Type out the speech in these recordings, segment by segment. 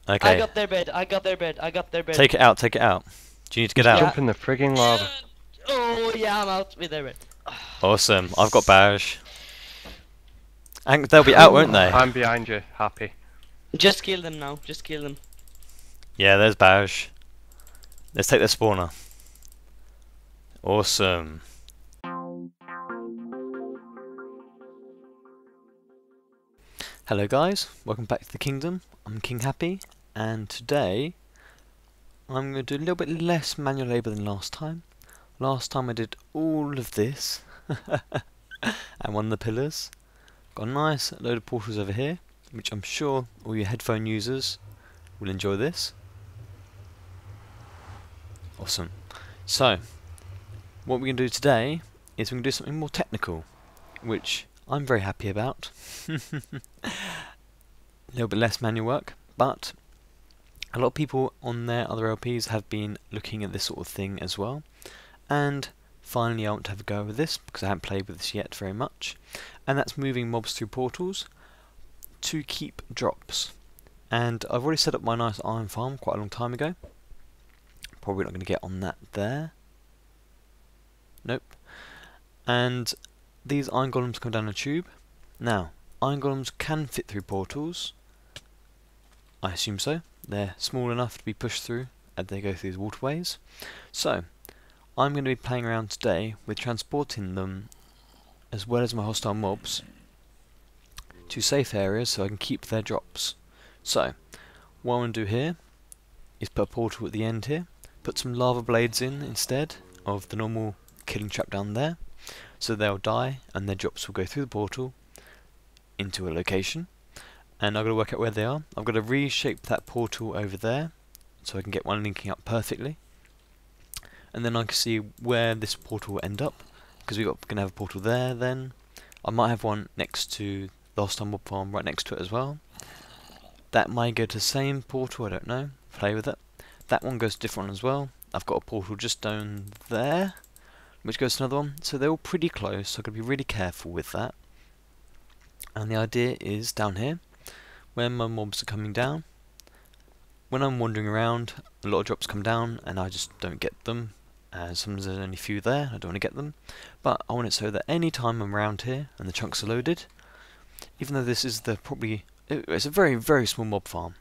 I Okay. got their bed. I got their bed. I got their bed. Take it out, take it out. Do you need to get Just out? Yeah. jump in the frigging lava. Oh yeah, I'm out with their bed. Awesome. I've got barrage. And they'll be out, Whew. won't they? I'm behind you, happy. Just kill them now. Just kill them. Yeah, there's barrage. Let's take the spawner. Awesome. Hello guys, welcome back to the kingdom. I'm King Happy, and today I'm going to do a little bit less manual labour than last time. Last time I did all of this and one of the pillars. Got a nice load of portals over here, which I'm sure all your headphone users will enjoy this. Awesome. So, what we're going to do today is we're going to do something more technical, which I'm very happy about. A little bit less manual work, but a lot of people on their other LPs have been looking at this sort of thing as well. And finally I want to have a go with this, because I haven't played with this yet very much. And that's moving mobs through portals to keep drops. And I've already set up my nice iron farm quite a long time ago. Probably not going to get on that there. Nope. And these iron golems come down a tube. Now, iron golems can fit through portals. I assume so. They're small enough to be pushed through as they go through these waterways. So, I'm going to be playing around today with transporting them, as well as my hostile mobs, to safe areas so I can keep their drops. So, what I want to do here is put a portal at the end here, put some lava blades in instead of the normal killing trap down there, so they'll die and their drops will go through the portal into a location. And I've got to work out where they are. I've got to reshape that portal over there so I can get one linking up perfectly. And then I can see where this portal will end up, because we're going to have a portal there then. I might have one next to the hostile mob farm right next to it as well. That might go to the same portal, I don't know. Play with it. That one goes to a different one as well. I've got a portal just down there, which goes to another one. So they're all pretty close, so I've got to be really careful with that. And the idea is down here, when my mobs are coming down, when I'm wandering around, a lot of drops come down and I just don't get them. Sometimes there's only a few there, I don't want to get them. But I want it so that any time I'm around here and the chunks are loaded, even though this is it's a very, very small mob farm.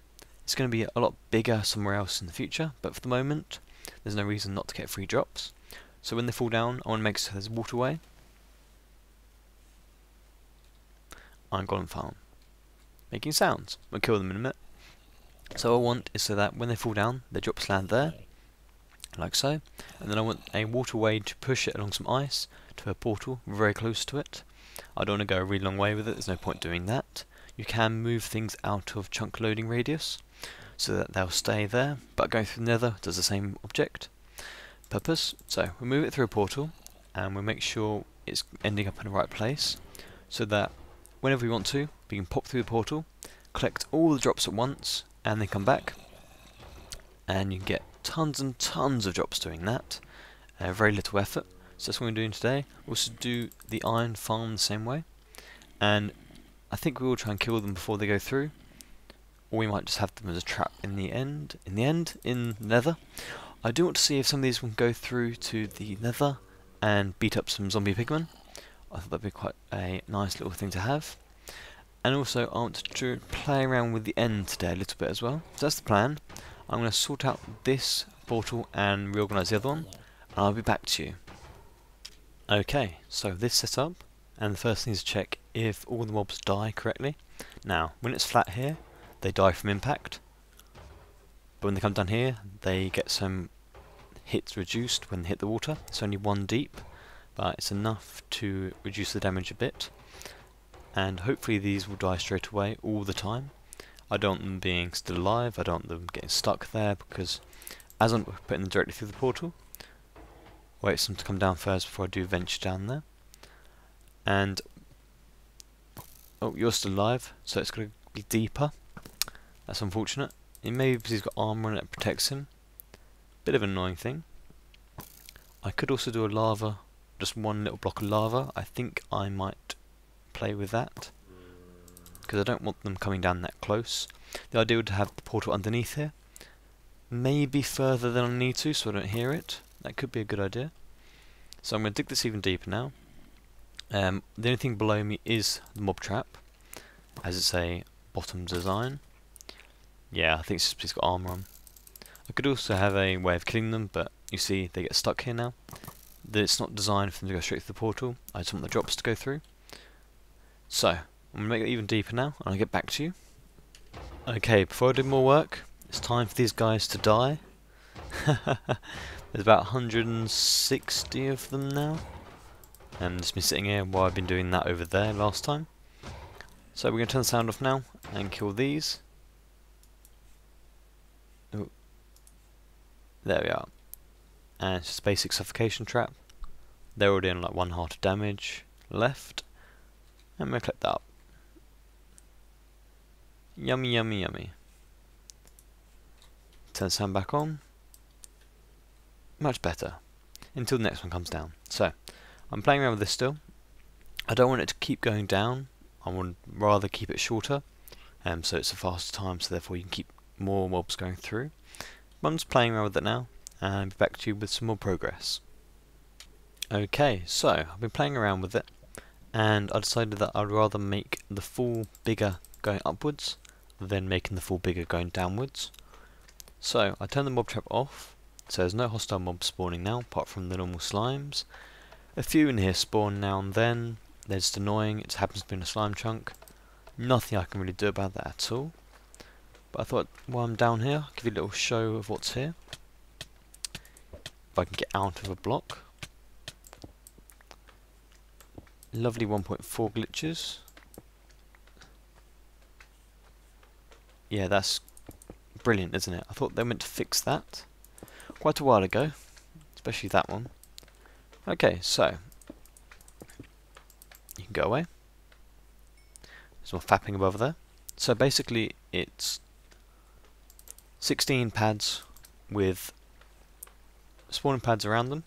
It's going to be a lot bigger somewhere else in the future, but for the moment, there's no reason not to get free drops. So when they fall down, I want to make sure there's a waterway. I'm golem farm. Making sounds. We'll kill them in a minute. So what I want is so that when they fall down, their drops land there, like so. And then I want a waterway to push it along some ice to a portal very close to it. I don't want to go a really long way with it, there's no point doing that. You can move things out of chunk loading radius so that they'll stay there, but going through the nether does the same purpose. So we'll move it through a portal and we'll make sure it's ending up in the right place so that whenever we want to, we can pop through the portal, collect all the drops at once, and then come back. And you can get tons and tons of drops doing that. Very little effort. So that's what we're doing today. We'll also do the iron farm the same way. And I think we will try and kill them before they go through. Or we might just have them as a trap in the end. In nether. I do want to see if some of these will go through to the nether and beat up some zombie pigmen. I thought that'd be quite a nice little thing to have. And also I want to play around with the end today a little bit as well. So that's the plan. I'm going to sort out this portal and reorganise the other one, and I'll be back to you. Okay, so this set up, and the first thing is to check if all the mobs die correctly. Now, when it's flat here, they die from impact. But when they come down here, they get some hits reduced when they hit the water. It's only one deep, but it's enough to reduce the damage a bit. And hopefully these will die straight away all the time. I don't want them being still alive, I don't want them getting stuck there, because as I'm putting them directly through the portal, wait for them to come down first before I do venture down there. And oh, you're still alive, so it's going to be deeper. That's unfortunate. It may be because he's got armour and it protects him. Bit of an annoying thing. I could also do a lava, just one little block of lava. I think I might play with that. because I don't want them coming down that close. The idea would to have the portal underneath here, maybe further than I need to so I don't hear it. That could be a good idea. So I'm going to dig this even deeper now. The only thing below me is the mob trap, as it's a bottom design. Yeah, I think it's got armour on. I could also have a way of killing them, but you see they get stuck here now. It's not designed for them to go straight through the portal. I just want the drops to go through. So, I'm going to make it even deeper now, and I'll get back to you. Okay, before I do more work, it's time for these guys to die. There's about 160 of them now. And it's been sitting here while I've been doing that over there last time. So we're going to turn the sound off now and kill these. Oh. There we are. And it's just a basic suffocation trap. They're already on like 1 heart of damage left. And we'll collect that up. Yummy, yummy, yummy. Turn the sound back on. Much better. Until the next one comes down. So, I'm playing around with this still. I don't want it to keep going down. I would rather keep it shorter. So it's a faster time, so therefore you can keep more mobs going through. But I'm just playing around with it now. And I'll be back to you with some more progress. Okay, so I've been playing around with it. And I decided that I'd rather make the full bigger going upwards than making the full bigger going downwards. So I turned the mob trap off, so there's no hostile mobs spawning now apart from the normal slimes. A few in here spawn now and then, they're just annoying, it happens to be in a slime chunk. Nothing I can really do about that at all. But I thought while I'm down here, I'll give you a little show of what's here. If I can get out of a block. Lovely 1.4 glitches. Yeah, that's brilliant, isn't it? I thought they were meant to fix that quite a while ago, especially that one. Okay, so you can go away. There's more fapping above there. So basically it's 16 pads with spawning pads around them.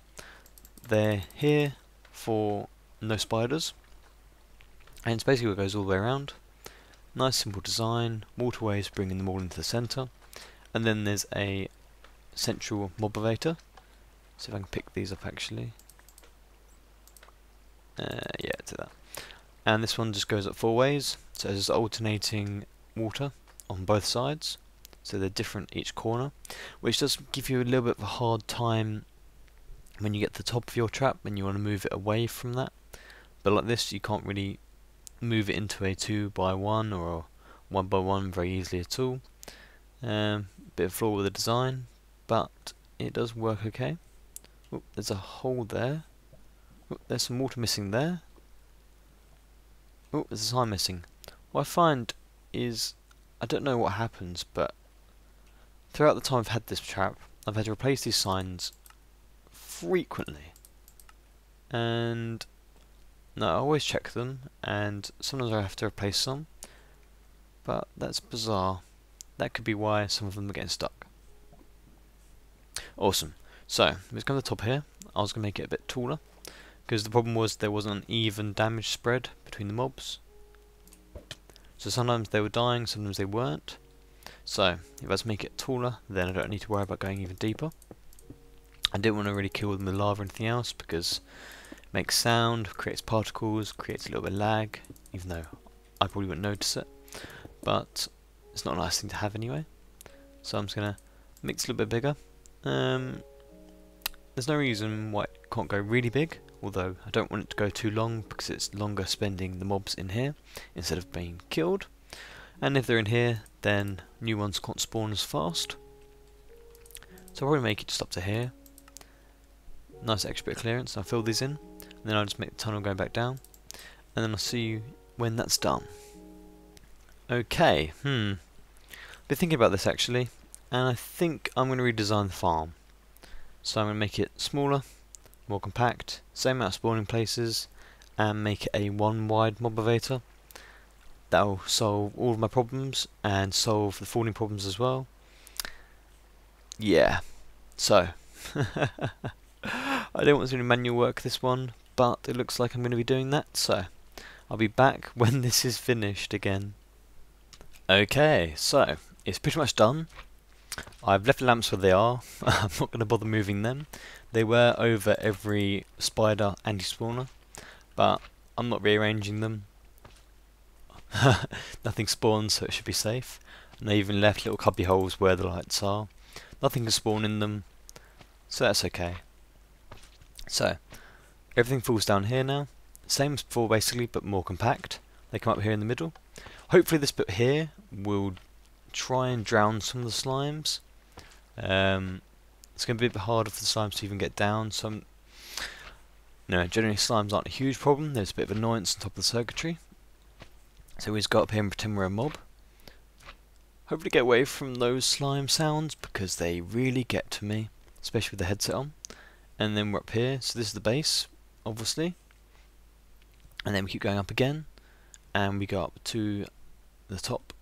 They're here for no spiders, and it's basically what goes all the way around. Nice simple design, waterways bringing them all into the centre, and then there's a central motivator. See if I can pick these up actually. Yeah, do that. And this one just goes up 4 ways, so there's alternating water on both sides, so they're different each corner, which does give you a little bit of a hard time when you get to the top of your trap and you want to move it away from that. But like this, you can't really move it into a 2x1 or a 1x1 very easily at all. Bit of flaw with the design, but it does work okay. Oop, there's a hole there. Oop, there's some water missing there. Oh, there's a sign missing. What I find is, I don't know what happens, but throughout the time I've had this trap, I've had to replace these signs frequently. And no, I always check them, and sometimes I have to replace some. But that's bizarre. That could be why some of them are getting stuck. Awesome. So, let's come to the top here. I was going to make it a bit taller, because the problem was there wasn't an even damage spread between the mobs. So sometimes they were dying, sometimes they weren't. So, if I just make it taller, then I don't need to worry about going even deeper. I didn't want to really kill them with lava or anything else, because it makes sound, creates particles, creates a little bit of lag, even though I probably wouldn't notice it. But it's not a nice thing to have anyway. So I'm just going to make it a little bit bigger. There's no reason why it can't go really big, although I don't want it to go too long because it's longer spending the mobs in here instead of being killed. And if they're in here, then new ones can't spawn as fast. So I'll probably make it just up to here. Nice extra bit of clearance. I'll fill these in, and then I'll just make the tunnel go back down, and then I'll see you when that's done. Okay, been thinking about this actually, and I think I'm going to redesign the farm. So I'm going to make it smaller, more compact, same amount of spawning places, and make it a 1 wide motivator. That'll solve all of my problems, and solve the falling problems as well. Yeah, so, I don't want to do manual work this one, but it looks like I'm going to be doing that, so I'll be back when this is finished again. Okay, so it's pretty much done. I've left the lamps where they are. I'm not going to bother moving them. They were over every spider anti-spawner, but I'm not rearranging them. Nothing spawns, so it should be safe. And I even left little cubby holes where the lights are. Nothing can spawn in them, so that's okay. So, everything falls down here now. Same as before basically, but more compact. They come up here in the middle. Hopefully this bit here will try and drown some of the slimes. It's going to be a bit harder for the slimes to even get down. No, generally slimes aren't a huge problem. There's a bit of annoyance on top of the circuitry. So we just go up here and pretend we're a mob. Hopefully get away from those slime sounds because they really get to me, especially with the headset on. And then we're up here, so this is the base, obviously. And then we keep going up again, and we go up to the top.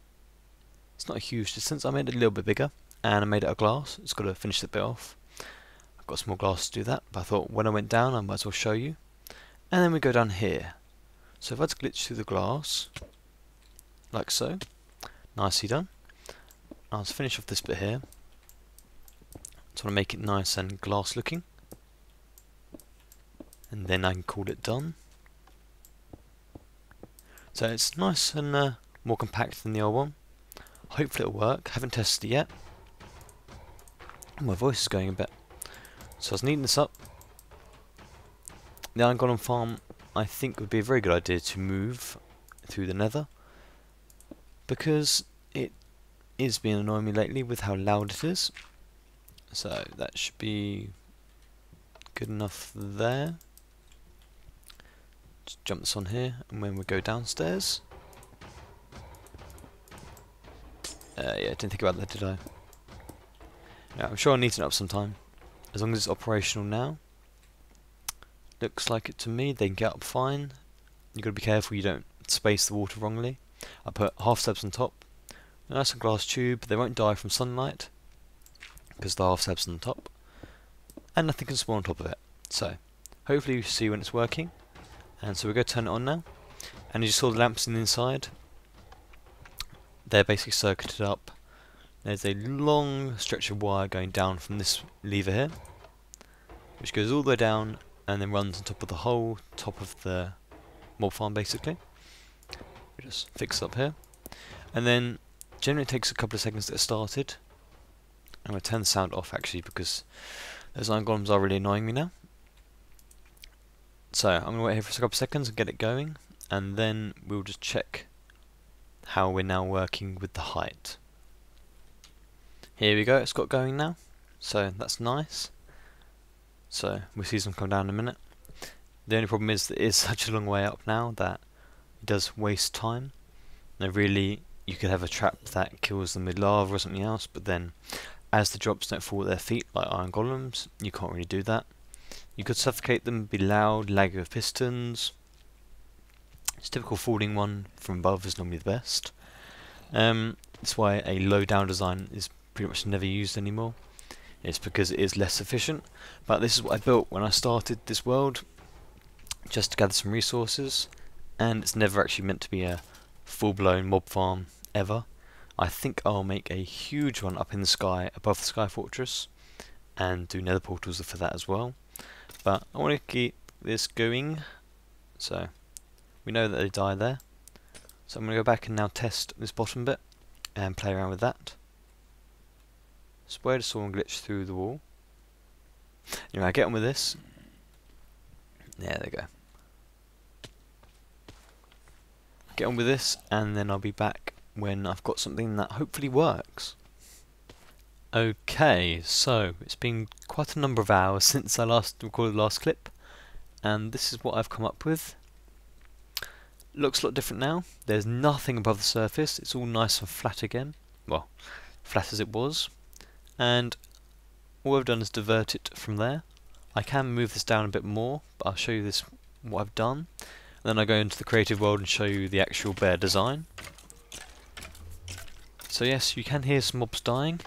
It's not a huge distance. I made it a little bit bigger, and I made it a glass. It's got to finish the bit off. I've got some more glass to do that, but I thought when I went down I might as well show you. And then we go down here. So if I just glitch through the glass, like so, nicely done. I'll just finish off this bit here. Just want to make it nice and glass looking. And then I can call it done. So it's nice and more compact than the old one. Hopefully it'll work. Haven't tested it yet. My voice is going a bit. So I was neating this up. The Iron Golem farm I think would be a very good idea to move through the nether, because it is being annoying me lately with how loud it is. So that should be good enough there. Just jump this on here, and when we go downstairs. Yeah, didn't think about that, did I? Yeah, I'm sure I'll neaten it up sometime. As long as it's operational now. Looks like it to me. They can get up fine. You've got to be careful you don't space the water wrongly. I put half slabs on top. Nice and glass tube. They won't die from sunlight because the half slabs on top. And nothing can spawn on top of it. So, hopefully you see when it's working. And so we're going to turn it on now. And you saw the lamps in the inside. They're basically circuited up. There's a long stretch of wire going down from this lever here, which goes all the way down and then runs on top of the whole top of the mob farm basically. We just fix it up here. And then generally it takes a couple of seconds to get started. I'm going to turn the sound off actually because those iron golems are really annoying me now. So I'm going to wait here for a couple of seconds and get it going, and then we'll just check how we're now working with the height. Here we go, it's got going now, so that's nice. So we'll see some come down in a minute. The only problem is that it is such a long way up now that it does waste time. Now really, you could have a trap that kills them with lava or something else, but then as the drops don't fall at their feet like iron golems, you can't really do that. You could suffocate them, be loud, lag with pistons. It's typical falling one from above is normally the best. That's why a low down design is pretty much never used anymore. It's because it is less efficient. But this is what I built when I started this world, just to gather some resources, and it's never actually meant to be a full-blown mob farm ever. I think I'll make a huge one up in the sky above the Sky Fortress and do nether portals for that as well. But I want to keep this going, so we know that they die there. So I'm going to go back and now test this bottom bit and play around with that. So where does someone glitch through the wall? Anyway, I get on with this. Yeah, there we go. Get on with this, and then I'll be back when I've got something that hopefully works. Okay, so it's been quite a number of hours since I last recorded the last clip, and this is what I've come up with. Looks a lot different now. There's nothing above the surface. It's all nice and flat again. Well, flat as it was. And all I've done is divert it from there. I can move this down a bit more, but I'll show you this what I've done. And then I go into the creative world and show you the actual bare design. So yes, you can hear some mobs dying.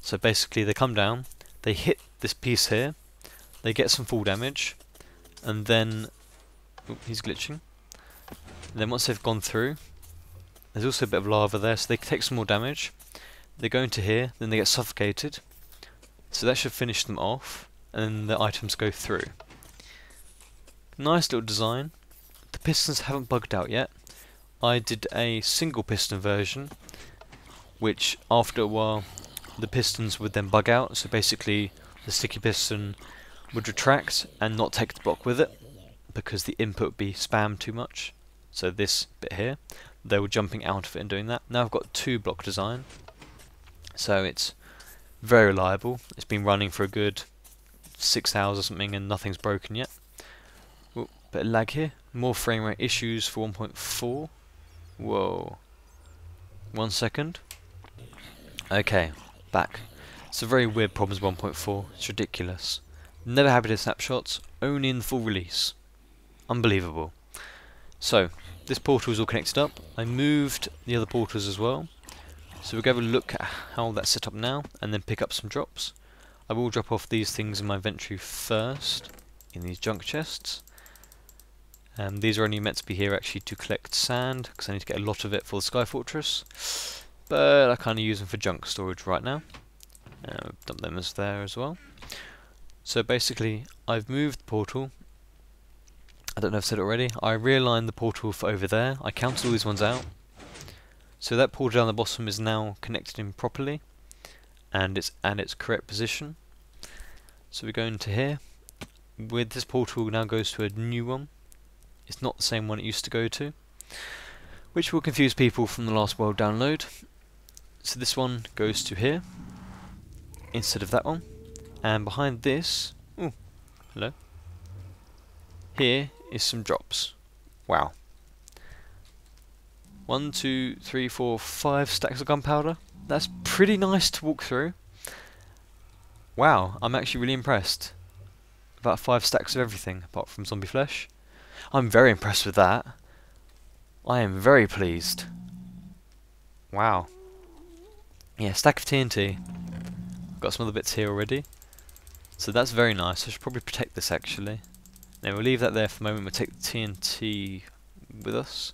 So basically they come down, they hit this piece here, they get some fall damage, and then... Oop, he's glitching. And then once they've gone through, There's also a bit of lava there, so they take some more damage. They go into here, then they get suffocated. So that should finish them off, and then the items go through. Nice little design. The pistons haven't bugged out yet. I did a single piston version, which after a while the pistons would then bug out, so basically the sticky piston would retract and not take the block with it, because the input would be spammed too much. So this bit here, they were jumping out of it and doing that. Now I've got 2-block design, so it's very reliable. It's been running for a good 6 hours or something and nothing's broken yet. Ooh, bit of lag here. More frame rate issues for 1.4. Whoa. 1 second. Okay, back. It's a very weird problem with 1.4. It's ridiculous. Never happy to snapshots, only in the full release. Unbelievable. So, this portal is all connected up. I moved the other portals as well. So we'll go have a look at how that's set up now, and then pick up some drops. I will drop off these things in my inventory first, in these junk chests. These are only meant to be here actually to collect sand, because I need to get a lot of it for the Sky Fortress. But I kind of use them for junk storage right now. Dump them as there as well. So basically, I've moved the portal. I don't know if I've said it already. I realigned the portal for over there. I counted all these ones out. So that portal down the bottom is now connected in properly, and it's at its correct position. So we go into here. With this portal now goes to a new one. It's not the same one it used to go to, which will confuse people from the last world download. So this one goes to here instead of that one, and behind this, ooh, hello, here is some drops. Wow. 1, 2, 3, 4, 5 stacks of gunpowder. That's pretty nice to walk through. Wow, I'm actually really impressed. About 5 stacks of everything apart from zombie flesh. I'm very impressed with that. I am very pleased. Wow. Yeah, stack of TNT. Got some other bits here already. So that's very nice. I should probably protect this actually. Now we'll leave that there for a moment. We'll take the TNT with us.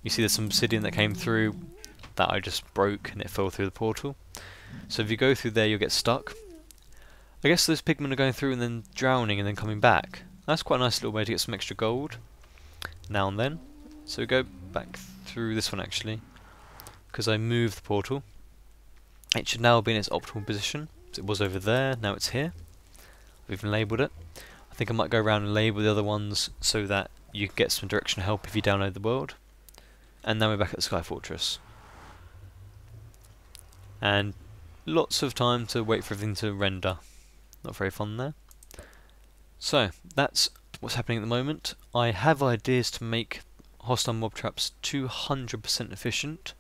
You see there's some obsidian that came through that I just broke and it fell through the portal. So if you go through there you'll get stuck. I guess those pigmen are going through and then drowning and then coming back. That's quite a nice little way to get some extra gold now and then. So we go back through this one actually, because I moved the portal. It should now be in its optimal position. So it was over there, now it's here. I've even labelled it. I think I might go around and label the other ones so that you can get some directional help if you download the world. And now we're back at the Sky Fortress. And lots of time to wait for everything to render. Not very fun there. So, that's what's happening at the moment. I have ideas to make hostile mob traps 200% efficient,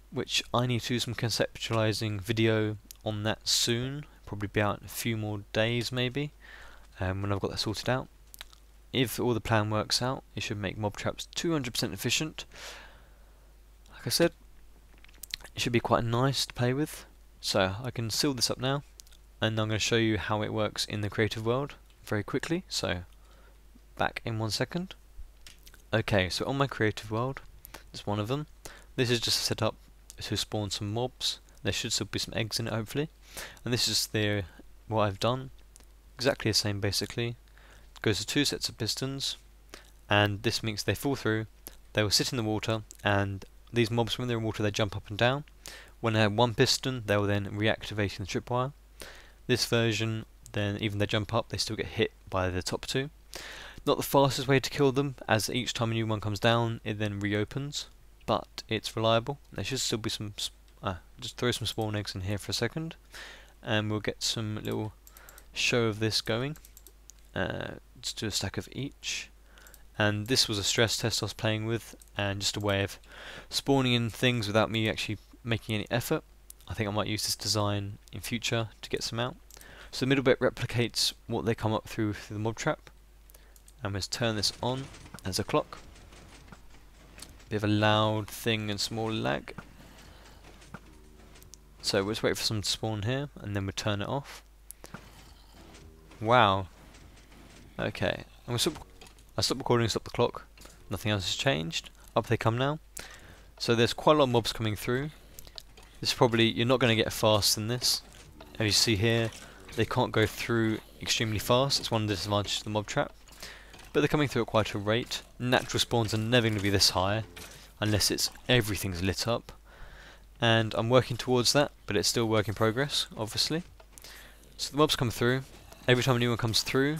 which I need to do some conceptualizing video on that soon. Probably be out in a few more days maybe, when I've got that sorted out. If all the plan works out, it should make mob traps 200% efficient. Like I said, it should be quite nice to play with. So I can seal this up now, and I'm going to show you how it works in the creative world very quickly. So back in 1 second. Okay, so on my creative world, there's one of them. This is just set up to spawn some mobs. There should still be some eggs in it hopefully. And this is what I've done. Exactly the same basically. It goes to 2 sets of pistons, and this means they fall through, they will sit in the water, and these mobs when they're in water they jump up and down. When they have 1 piston they will then reactivate in the tripwire. This version, then even they jump up they still get hit by the top 2. Not the fastest way to kill them, as each time a new one comes down it then reopens, but it's reliable. There should still be some, just throw some spawn eggs in here for a second, and we'll get some little show of this going. Let's do a stack of each. And this was a stress test I was playing with, and just a way of spawning in things without me actually making any effort. I think I might use this design in future to get some out. So the middle bit replicates what they come up through the mob trap. And let's turn this on as a clock. Bit of a loud thing and small lag. So we'll just wait for some to spawn here, and then we'll turn it off. Wow. Okay, I stop recording, stop the clock. Nothing else has changed. Up they come now. So there's quite a lot of mobs coming through. This is probably, you're not going to get fast in this. As you see here, they can't go through extremely fast. It's one of the disadvantages of the mob trap. But they're coming through at quite a rate. Natural spawns are never going to be this high unless everything's lit up. And I'm working towards that, but it's still work in progress, obviously. So the mobs come through. Every time a new one comes through,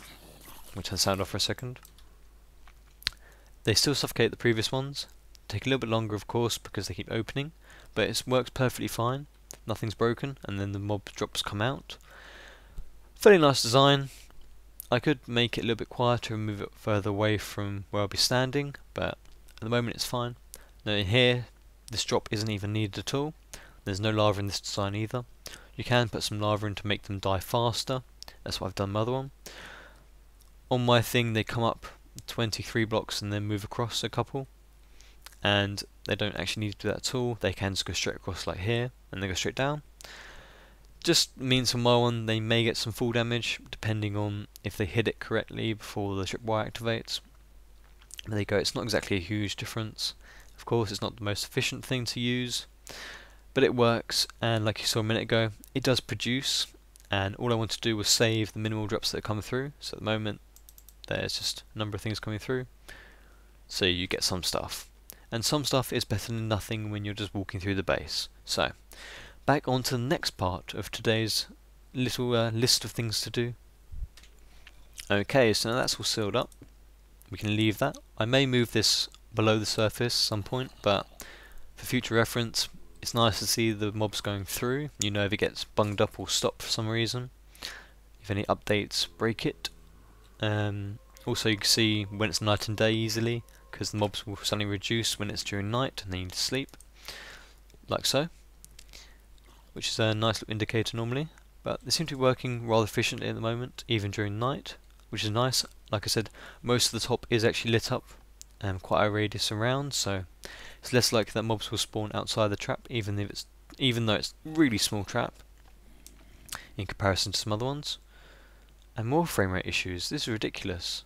we'll turn the sound off for a second. They still suffocate the previous ones. Take a little bit longer, of course, because they keep opening, but it works perfectly fine. Nothing's broken, and then the mob drops come out. Fairly nice design. I could make it a little bit quieter and move it further away from where I'll be standing, but at the moment it's fine. Now in here, this drop isn't even needed at all. There's no lava in this design either. You can put some lava in to make them die faster. That's what I've done with my other one. On my thing, they come up 23 blocks and then move across a couple. And they don't actually need to do that at all. They can just go straight across like here, and they go straight down. Just means for my one, they may get some fall damage, depending on if they hit it correctly before the tripwire activates. There you go, it's not exactly a huge difference. Of course, it's not the most efficient thing to use, but it works, and like you saw a minute ago, it does produce, and all I want to do was save the minimal drops that come through. So at the moment, there's just a number of things coming through, so you get some stuff. And some stuff is better than nothing when you're just walking through the base. So, back on to the next part of today's little list of things to do. Okay, so now that's all sealed up. We can leave that. I may move this below the surface at some point, but for future reference, it's nice to see the mobs going through. You know if it gets bunged up or stopped for some reason. If any updates break it. Also you can see when it's night and day easily, because the mobs will suddenly reduce when it's during night and they need to sleep. Like so. Which is a nice little indicator normally. But they seem to be working rather efficiently at the moment, even during night, which is nice. Like I said, most of the top is actually lit up, quite a radius around, so it's less likely that mobs will spawn outside the trap, even though it's really small trap in comparison to some other ones. And more frame rate issues. This is ridiculous.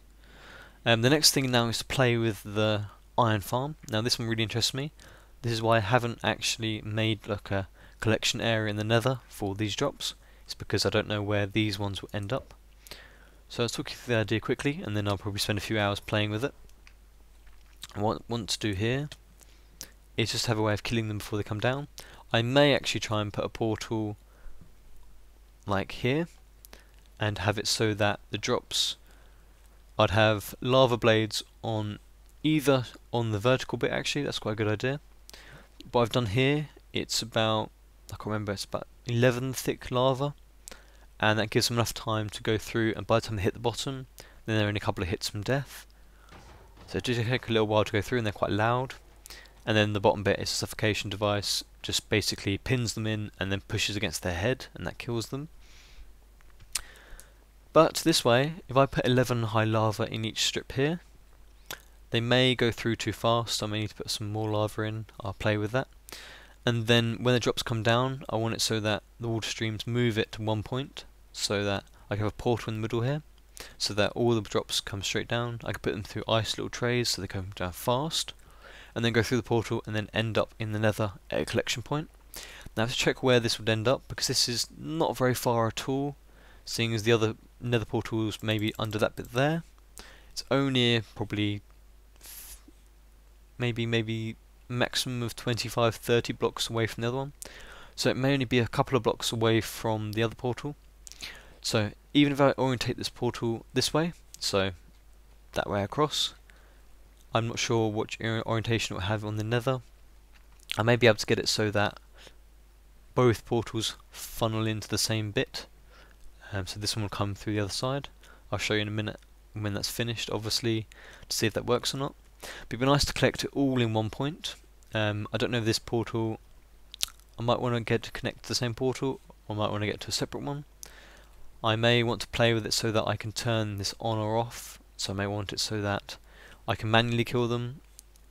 The next thing now is to play with the iron farm. Now this one really interests me. This is why I haven't actually made like a collection area in the nether for these drops. It's because I don't know where these ones will end up. So I'll talk you through the idea quickly, and then I'll probably spend a few hours playing with it. And what I want to do here is just have a way of killing them before they come down. I may actually try and put a portal like here, and have it so that the drops, I'd have lava blades on either on the vertical bit. Actually, that's quite a good idea. What I've done here, it's about, I can't remember, it's about 11 thick lava, and that gives them enough time to go through, and by the time they hit the bottom, then they're in a couple of hits from death. So it does take a little while to go through, and they're quite loud. And then the bottom bit is a suffocation device, just basically pins them in and then pushes against their head, and that kills them. But this way, if I put 11 high lava in each strip here, they may go through too fast. I may need to put some more lava in. I'll play with that. And then when the drops come down, I want it so that the water streams move it to one point, so that I can have a portal in the middle here, so that all the drops come straight down. I can put them through ice little trays so they come down fast, and then go through the portal and then end up in the nether at a collection point. Now I have to check where this would end up, because this is not very far at all, seeing as the other nether portals maybe under that bit there. It's only probably maybe maximum of 25-30 blocks away from the other one, so it may only be a couple of blocks away from the other portal. So even if I orientate this portal this way, so that way across, I'm not sure what orientation it will have on the nether. I may be able to get it so that both portals funnel into the same bit, so this one will come through the other side. I'll show you in a minute when that's finished, obviously, to see if that works or not. But it'd be nice to collect it all in one point. I don't know if this portal, I might want to get to connect to the same portal, or I might want to get to a separate one. I may want to play with it so that I can turn this on or off, so I may want it so that I can manually kill them,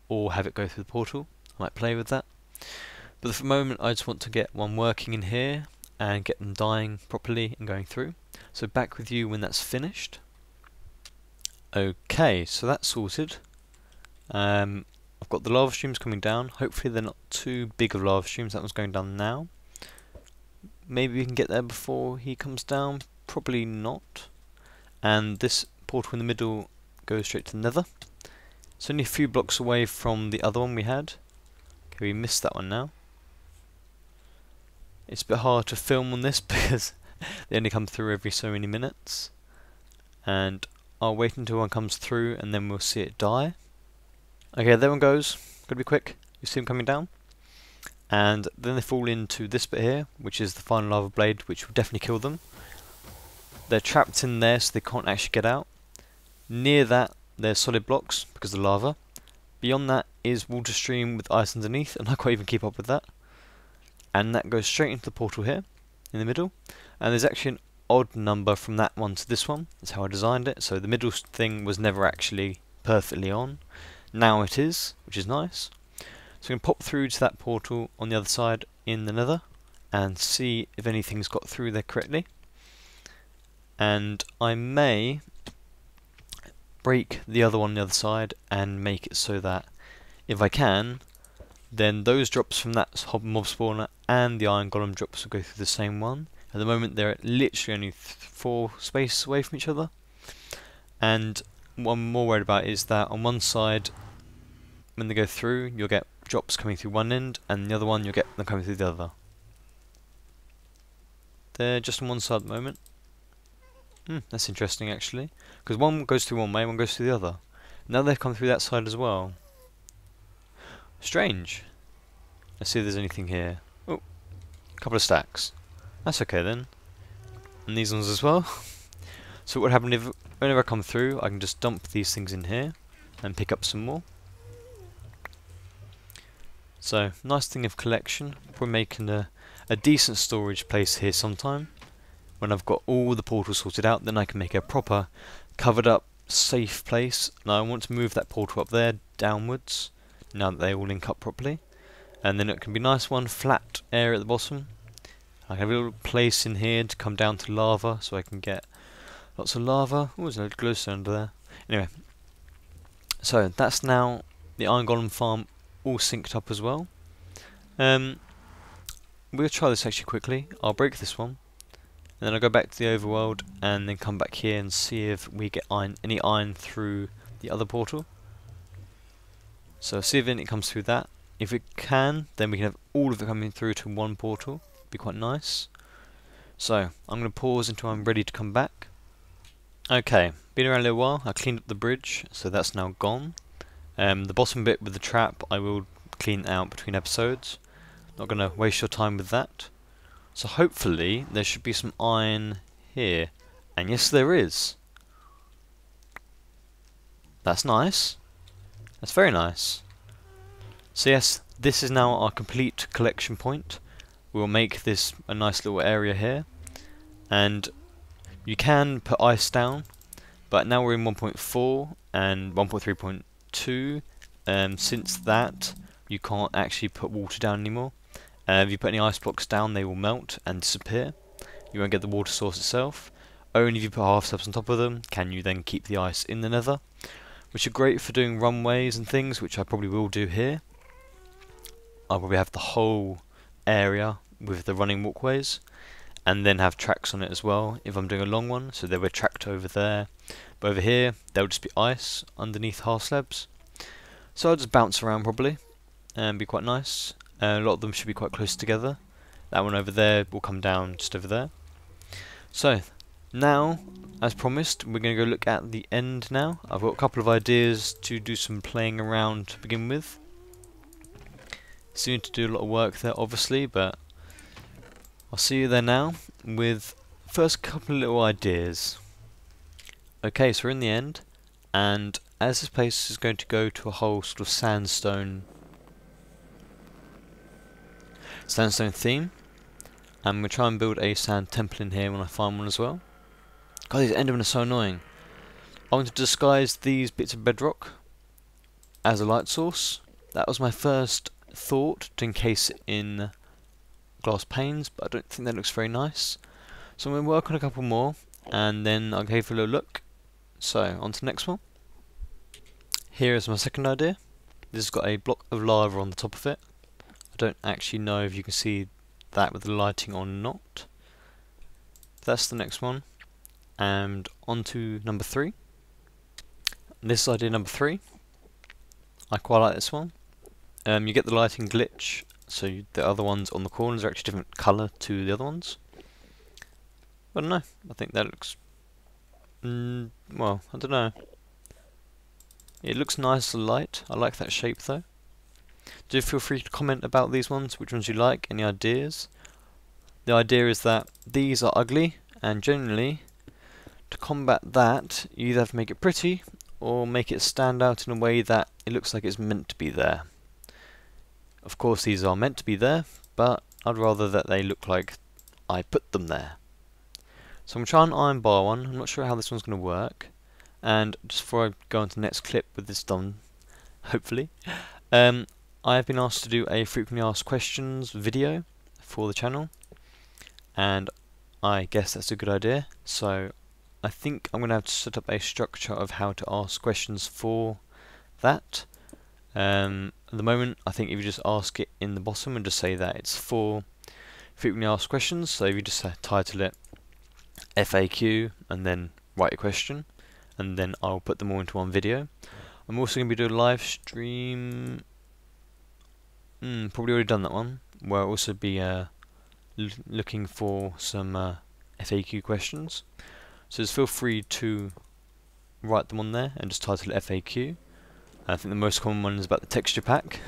or have it go through the portal. I might play with that. But for the moment I just want to get one working in here, and get them dying properly and going through. So back with you when that's finished. Okay, so that's sorted. I've I've got the lava streams coming down. Hopefully they're not too big of lava streams. That one's going down now. Maybe we can get there before he comes down. Probably not. And this portal in the middle goes straight to the nether. It's only a few blocks away from the other one we had. Okay, we missed that one now. It's a bit hard to film on this because they only come through every so many minutes. And I'll wait until one comes through and then we'll see it die. Okay, there one goes. Gotta be quick. You see them coming down. And then they fall into this bit here, which is the final lava blade, which will definitely kill them. They're trapped in there, so they can't actually get out. Near that, there's solid blocks, because of the lava. Beyond that is water stream with ice underneath, and I can't even keep up with that. And that goes straight into the portal here, in the middle. And there's actually an odd number from that one to this one. That's how I designed it, so the middle thing was never actually perfectly on. Now it is, which is nice. So we can pop through to that portal on the other side in the nether and see if anything's got through there correctly. And I may break the other one on the other side and make it so that if I can, then those drops from that mob spawner and the iron golem drops will go through the same one. At the moment they're literally only 4 spaces away from each other. And what I'm more worried about is that on one side, when they go through, you'll get drops coming through one end, and the other one you'll get them coming through the other. They're just on one side at the moment. That's interesting actually, because one goes through one way, one goes through the other. Now they've come through that side as well. Strange. Let's see if there's anything here. Oh, a couple of stacks. That's okay then. And these ones as well. So what would happen if, whenever I come through, I can just dump these things in here and pick up some more. So, nice thing of collection. We're making a decent storage place here sometime. When I've got all the portals sorted out, then I can make a proper covered up safe place. Now I want to move that portal up there downwards, now that they all link up properly. And then it can be a nice one flat area at the bottom. I have a little place in here to come down to lava, so I can get lots of lava. Oh, there's no glowstone under there. Anyway, so that's now the iron golem farm all synced up as well. We'll try this actually quickly. I'll break this one, and then I'll go back to the overworld, and then come back here and see if we get any iron through the other portal. So see if anything comes through that. If it can, then we can have all of it coming through to one portal. Be quite nice. So I'm going to pause until I'm ready to come back. Okay, been around a little while. I cleaned up the bridge, so that's now gone. The bottom bit with the trap I will clean out between episodes. Not going to waste your time with that. So hopefully there should be some iron here. And yes, there is. That's nice. That's very nice. So yes, this is now our complete collection point. We'll make this a nice little area here. And you can put ice down, but now we're in 1.4 and 1.3.2. Since that, you can't actually put water down anymore. If you put any ice blocks down, they will melt and disappear. You won't get the water source itself. Only if you put half steps on top of them can you then keep the ice in the nether, which are great for doing runways and things, which I probably will do here. I'll probably have the whole area with the running walkways, and then have tracks on it as well if I'm doing a long one, so they were tracked over there. But over here, there'll just be ice underneath half slabs. So I'll just bounce around probably, and be quite nice. A lot of them should be quite close together. That one over there will come down just over there. So, now, as promised, we're going to go look at the end now. I've got a couple of ideas to do some playing around to begin with. Still need to do a lot of work there obviously, but I'll see you there now with first couple of little ideas. Okay, so we're in the end, and as this place is going to go to a whole sort of sandstone theme, I'm going to try and build a sand temple in here when I find one as well. God, these endermen are so annoying. I want to disguise these bits of bedrock as a light source. That was my first thought, to encase it in glass panes, but I don't think that looks very nice. So I'm going to work on a couple more, and then I'll give a little look. So, on to the next one. Here is my second idea, This has got a block of lava on the top of it. I don't actually know if you can see that with the lighting or not. That's the next one. And on to number 3. This is idea number 3. I quite like this one. You get the lighting glitch, so the other ones on the corners are actually different colour to the other ones. I don't know, I think that looks... well, I don't know. It looks nice as a light. I like that shape though. Do feel free to comment about these ones, which ones you like, any ideas. The idea is that these are ugly, and generally, to combat that, you either have to make it pretty, or make it stand out in a way that it looks like it's meant to be there. Of course these are meant to be there, but I'd rather that they look like I put them there. So I'm going to try and iron bar one. I'm not sure how this one's going to work. And just before I go on to the next clip with this done, hopefully, I have been asked to do a frequently asked questions video for the channel, and I guess that's a good idea. So I think I'm going to have to set up a structure of how to ask questions for that. At the moment, I think if you just ask it in the bottom and just say that it's for frequently asked questions, so if you just title it FAQ and then write your question, and then I'll put them all into one video. I'm also going to be doing a live stream, probably already done that one, where I'll also be looking for some FAQ questions. So just feel free to write them on there and just title it FAQ. I think the most common one is about the texture pack.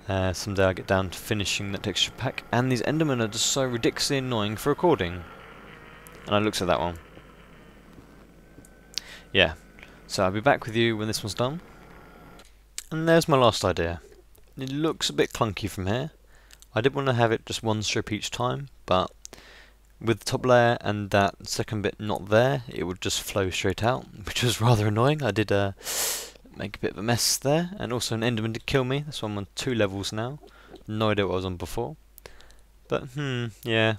Someday I'll get down to finishing that texture pack. And these Endermen are just so ridiculously annoying for recording. And I looked at that one. Yeah, so I'll be back with you when this one's done. And there's my last idea. It looks a bit clunky from here. I did want to have it just one strip each time, but with the top layer and that second bit not there, it would just flow straight out, which was rather annoying. I did make a bit of a mess there, and also an Enderman did kill me. That's why I'm on 2 levels now. No idea what I was on before. But, yeah.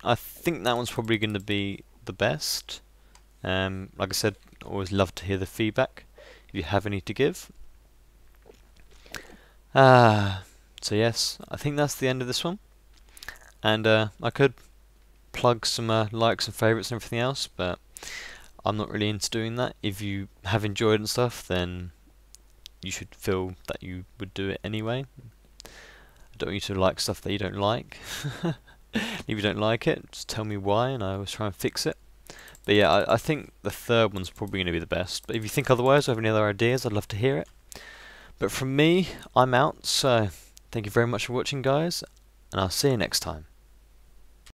I think that one's probably going to be the best. Like I said, always love to hear the feedback, if you have any to give. So yes, I think that's the end of this one. And I could plug some likes and favourites and everything else, but I'm not really into doing that. If you have enjoyed and stuff, then you should feel that you would do it anyway. I don't want you to like stuff that you don't like. If you don't like it, just tell me why and I always try and fix it. But yeah, I think the third one's probably going to be the best. But if you think otherwise or have any other ideas, I'd love to hear it. But from me, I'm out, so thank you very much for watching, guys, and I'll see you next time.